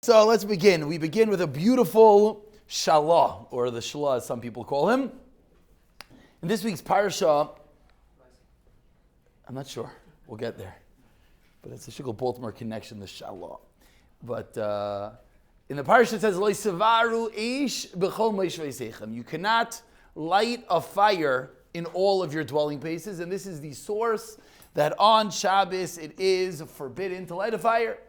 So let's begin. We begin with a beautiful shalah, or the shalah as some people call him. In this week's parasha, I'm not sure. We'll get there. But it's a Shigel Baltimore connection, the shalah. But in the parasha it says, Lo sevaru ish b'chol moishvei. You cannot light a fire in all of your dwelling places. And this is the source that on Shabbos it is forbidden to light a fire.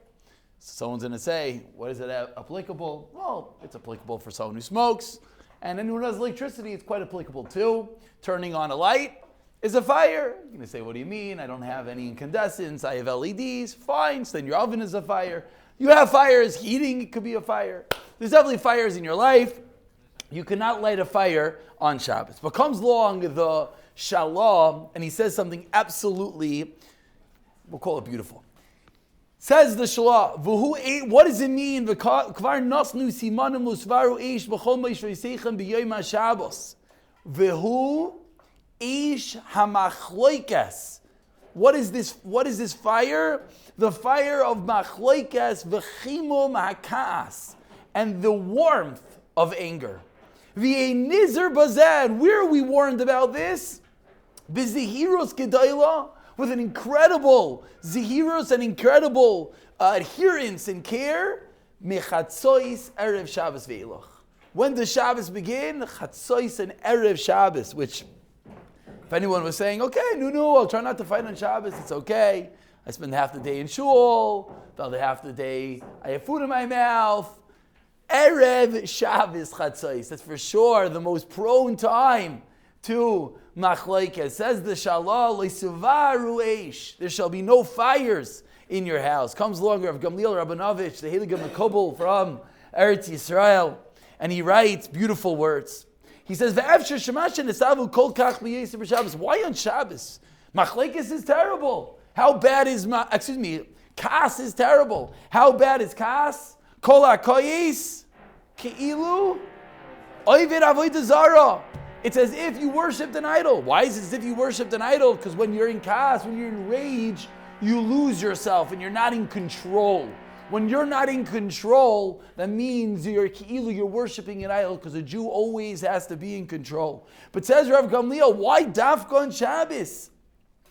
Someone's going to say, what is it applicable? Well, it's applicable for someone who smokes. And anyone who has electricity, it's quite applicable too. Turning on a light is a fire. You're going to say, what do you mean? I don't have any incandescents. I have LEDs. Fine. So then your oven is a fire. You have fires. Heating could be a fire. There's definitely fires in your life. You cannot light a fire on Shabbos. But comes along the Shalom, and he says something absolutely, we'll call it beautiful. Says the Shalah, what does it mean? Kvar nasnu simanim lusvaru ish b'chol moishveiseichem b'yom haShabbos. V'hu ish hamachloikas. What is this fire? The fire of machloikas v'chimum hakas, and the warmth of anger. V'einizar bazan. Where are we warned about this? B'zihiros gedayla. With an incredible zihiros and incredible adherence and care, mechatzois erev Shabbos ve'ilach. When does Shabbos begin? Chatzois and erev Shabbos. Which, if anyone was saying, okay, no, I'll try not to fight on Shabbos. It's okay. I spend half the day in shul. The other half the day I have food in my mouth. Erev Shabbos chatzois. That's for sure the most prone time to machlokes. Says the Shalah, leisuvaru eish. There shall be no fires in your house. Comes along Rav Gamliel Rabinovich, the Heilige Mekubal from Eretz Yisrael, and he writes beautiful words. He says, "Ve'efshar shemashen esavu kol kach b'yisur b'Shabbos." Why on Shabbos? Machlokes is terrible. How bad is kas is terrible. How bad is kas? Kol hakoyis keilu oived avodah zara. It's as if you worshipped an idol. Why is it as if you worshipped an idol? Because when you're in chaos, when you're in rage, you lose yourself and you're not in control. When you're not in control, that means you're worshipping an idol, because a Jew always has to be in control. But says Rav Gamliel, why dafka on Shabbos?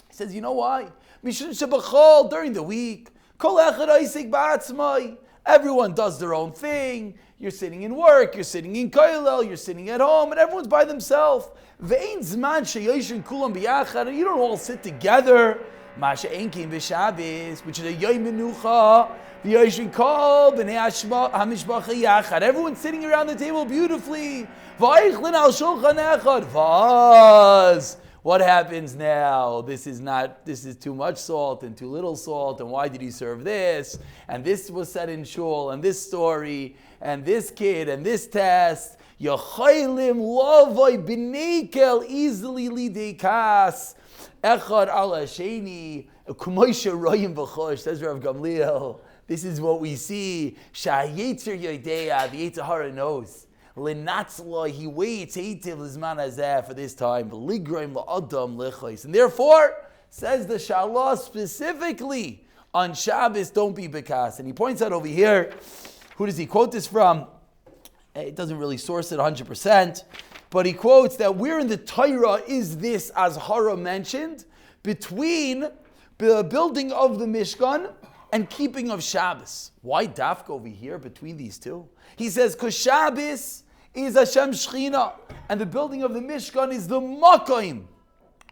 He says, you know why? Mishum shebachol, during the week, kol echad oisik ba'atzmai. Everyone does their own thing. You're sitting in work, you're sitting in koilel, you're sitting at home, and everyone's by themselves. Ve'ein zman sheyoshin kulam biyachad, and you don't all sit together. Masha enkin b'Shabbos, which is a yom menucha, v'yoshin kol b'nei hamishpacha yachad. Everyone's sitting around the table beautifully. Vayakhel al shulchan echad. Vaz. What happens now? This is too much salt and too little salt, and why did he serve this? And this was said in shul, and this story, and this kid, and this test. Yochaylim lavoi b'neikel easily lidekas echad ala sheni kumoisha royim v'chosh. Says Rav Gamliel. This is what we see. Sha'yetzer yodeya, the Yetzer Hara knows. Lenatzla, he waits heitiv lizman hazeh, for this time. Ligroim la'adam lechos. And therefore, says the Shalah specifically, on Shabbos, don't be bekas. And he points out over here, who does he quote this from? It doesn't really source it 100%, but he quotes that where in the Torah is this azhara mentioned between the building of the Mishkan and keeping of Shabbos. Why dafka over here between these two? He says, because Shabbos is Hashem Shechina, and the building of the Mishkan is the Makoim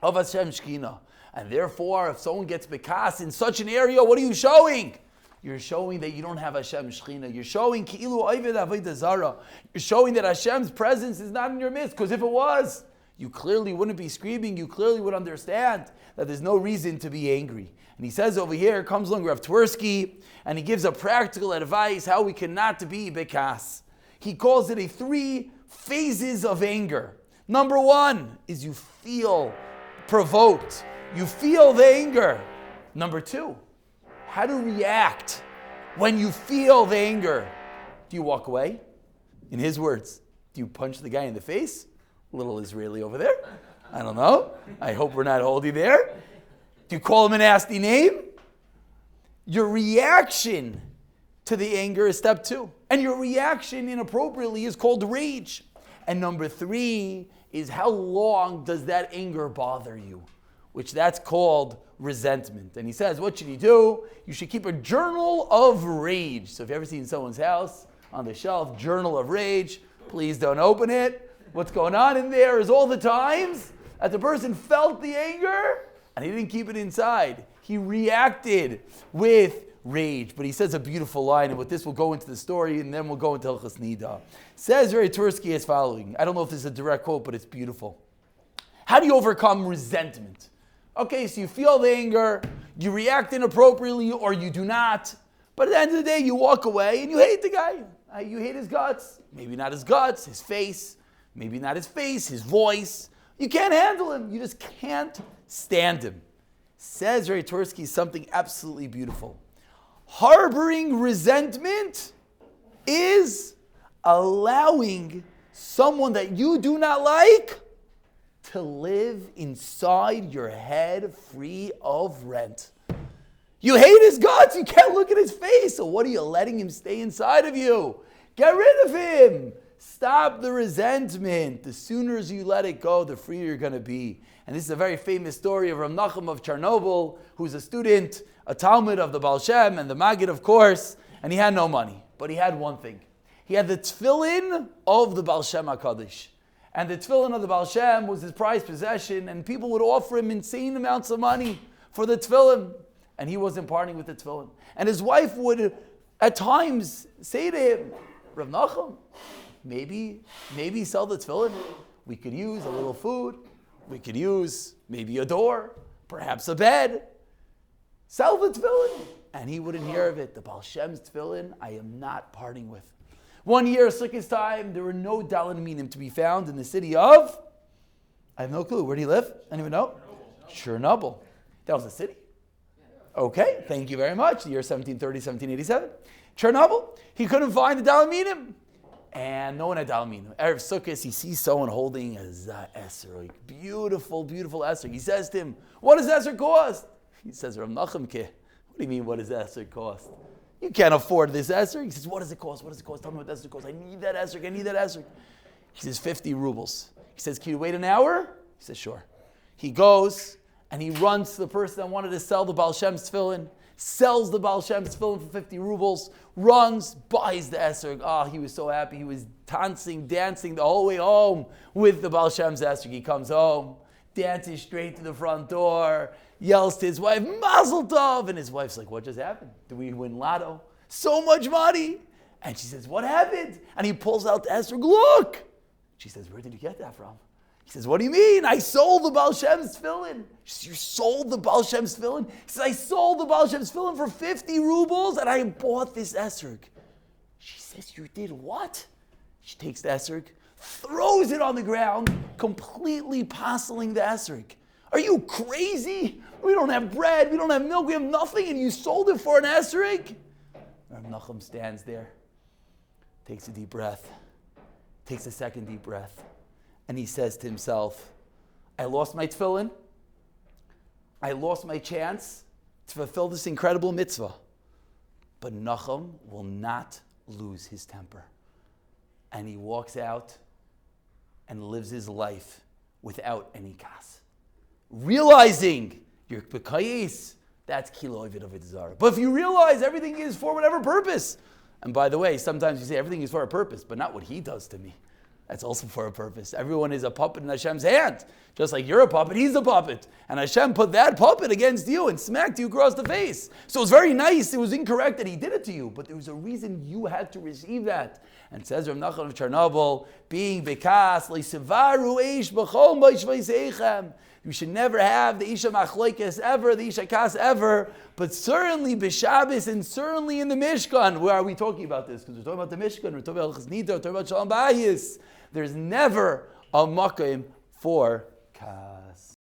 of Hashem Shechina. And therefore, if someone gets bekas in such an area, what are you showing? You're showing that you don't have Hashem Shechina. You're showing Ki'ilu Oived Avodah Zara. You're showing that Hashem's presence is not in your midst, because if it was, you clearly wouldn't be screaming. You clearly would understand that there's no reason to be angry. And he says over here, comes along Rav Twersky, and he gives a practical advice how we cannot be bekas. He calls it 3 phases of anger. Number 1 is you feel provoked. You feel the anger. Number 2, how to react when you feel the anger. Do you walk away? In his words, do you punch the guy in the face? Little Israeli over there. I don't know. I hope we're not holding there. Do you call him a nasty name? Your reaction to the anger is step 2. And your reaction inappropriately is called rage. And number 3 is how long does that anger bother you? Which that's called resentment. And he says, what should you do? You should keep a journal of rage. So if you ever seen someone's house on the shelf, journal of rage, please don't open it. What's going on in there is all the times that the person felt the anger and he didn't keep it inside. He reacted with rage. But he says a beautiful line, and with this we'll go into the story, and then we'll go into Hilchos Nida. Says Vayakhel as following. I don't know if this is a direct quote, but it's beautiful. How do you overcome resentment? Okay, so you feel the anger, you react inappropriately, or you do not. But at the end of the day, you walk away and you hate the guy. You hate his guts. Maybe not his guts, his face. Maybe not his face, his voice. You can't handle him. You just can't stand him. Says Vayakhel something absolutely beautiful. Harboring resentment is allowing someone that you do not like to live inside your head free of rent. You hate his guts, you can't look at his face, so what are you letting him stay inside of you? Get rid of him. Stop the resentment. The sooner as you let it go, the freer you're going to be. And this is a very famous story of Rav Nachum of Chernobyl, who's a student, a Talmud of the Baal Shem and the Maggid, of course, and he had no money. But he had one thing. He had the tefillin of the Baal Shem HaKadosh. And the tefillin of the Baal Shem was his prized possession, and people would offer him insane amounts of money for the tefillin. And he wasn't parting with the tefillin. And his wife would, at times, say to him, Rav Nachum, maybe sell the tefillin. We could use a little food. We could use maybe a door, perhaps a bed. Sell the tefillin. And he wouldn't hear of it. The Baal Shem's tefillin, I am not parting with. One year, Sukkot's time, there were no Dalan Minim to be found in the city of, I have no clue. Where do you live? Anyone know? Chernobyl. That was the city? Okay, thank you very much. The year 1730, 1787. Chernobyl. He couldn't find the Dalan Minim. And no one had Dalan Minim. Erev Sukkot, he sees someone holding a Esrog. Beautiful, beautiful Esrog. He says to him, what does Esrog cost? He says, Rav Nachum Ke. What do you mean, what does Esrog cost? You can't afford this Esrog. He says, what does it cost? What does it cost? Tell me what Esrog costs. I need that Esrog. I need that Esrog. He says, 50 rubles. He says, can you wait an hour? He says, sure. He goes and he runs to the person that wanted to sell the Baal Shem's tefillin, sells the Baal Shem's tefillin for 50 rubles, runs, buys the Esrog. Oh, he was so happy. He was dancing the whole way home with the Baal Shem's Esrog. He comes home, dances straight to the front door, yells to his wife, Mazel Tov! And his wife's like, what just happened? Did we win lotto? So much money! And she says, what happened? And he pulls out the Esrog, look! She says, where did you get that from? He says, what do you mean? I sold the Baal Shem's tefillin. She says, you sold the Baal Shem's tefillin? He says, I sold the Baal Shem's tefillin for 50 rubles and I bought this Esrog. She says, you did what? She takes the Esrog, throws it on the ground, completely parceling the Esrog. Are you crazy? We don't have bread, we don't have milk, we have nothing, and you sold it for an Esrog? Rav Nachum stands there, takes a deep breath, takes a second deep breath, and he says to himself, I lost my tefillin, I lost my chance to fulfill this incredible mitzvah, but Nachum will not lose his temper. And he walks out and lives his life without any kas. Realizing you're bekayis, that's kilo ovid of zara. But if you realize everything is for whatever purpose, and by the way, sometimes you say everything is for a purpose, but not what he does to me. That's also for a purpose. Everyone is a puppet in Hashem's hand. Just like you're a puppet, he's a puppet. And Hashem put that puppet against you and smacked you across the face. So it's very nice, it was incorrect that he did it to you, but there was a reason you had to receive that. And says Rav Nachum of Chernobyl, being bekas, le'sevaru eish b'chol moishvayseichem. You should never have the Isha Machloikes ever, the Isha Kas ever, but certainly b'Shabbos and certainly in the Mishkan. Where are we talking about this? Because we're talking about the Mishkan, we're talking about Hilchos Nida, we're talking about Shalom Bayis. There's never a makom for Kas.